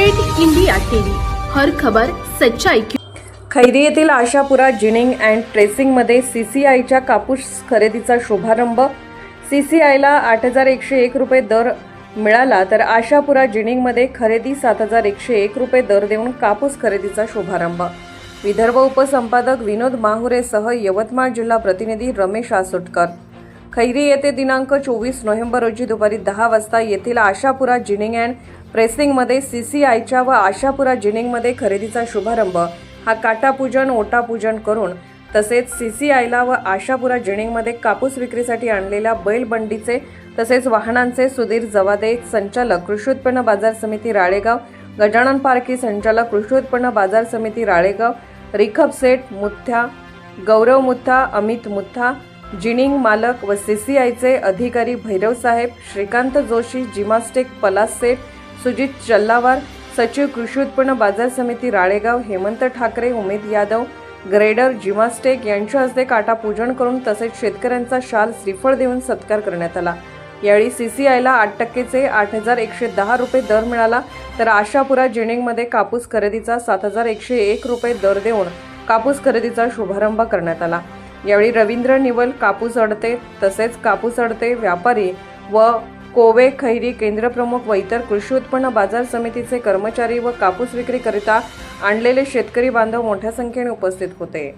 Red India TV, हर खबर सच्चाई की। खैरी येथील आशापुरा जिनिंग अँड ट्रेसिंगमध्ये सीसीआयच्या कापूस खरेदीचा शुभारंभ। सीसीआयला 8,101 रुपये दर मिळाला तर आशापुरा जिनिंगमध्ये खरेदी 7,101 रुपये दर देऊन कापूस खरेदीचा शुभारंभ। विदर्भ उपसंपादक विनोद माहुरेसह यवतमाळ जिल्हा प्रतिनिधी रमेश आसोटकर। खैरी येथे दिनांक 24 नोव्हेंबर रोजी दुपारी 10 वाजता येथील आशापुरा जिनिंग अँड प्रेसिंगमध्ये सीसीआयच्या व आशापुरा जिनिंगमध्ये खरेदीचा शुभारंभ हा काटापूजन ओटापूजन करून तसेच सीसीआयला व आशापुरा जिनिंगमध्ये कापूस विक्रीसाठी आणलेल्या बैलबंडीचे तसेच वाहनांचे सुधीर जवादे संचालक कृषी उत्पन्न बाजार समिती राळेगाव, गजानन पारखी संचालक कृषी उत्पन्न बाजार समिती राळेगाव, रिखब सेठ मुथ्था, गौरव मुथ्था, अमित मुथ्था, जिनिंग मालक व सीसीआयचे अधिकारी भैरव साहेब, श्रीकांत जोशी, जिमास्टेक पलास सेठ, सुजित चल्लावार, सचिव कृषी उत्पन्न बाजार समिती राळेगाव, हेमंत ठाकरे, उमेद यादव, ग्रेडर जिमास्टेक यांच्या हस्ते काटापूजन करून तसेच शेतकऱ्यांचा शाल श्रीफळ देऊन सत्कार करण्यात आला। यावेळी सीसीआयला 8%चे 8,110 रुपये दर मिळाला तर आशापुरा जिनिंगमध्ये कापूस खरेदीचा 7,101 रुपये दर देऊन कापूस खरेदीचा शुभारंभ करण्यात आला। यावेळी रवींद्र निवल, कापूस अडते तसेच कापूस अडते व्यापारी व कोवे खैरी केंद्रप्रमुख व इतर कृषी उत्पन्न बाजार समितीचे कर्मचारी व कापूस विक्रीकरिता आणलेले शेतकरी बांधव मोठ्या संख्येने उपस्थित होते।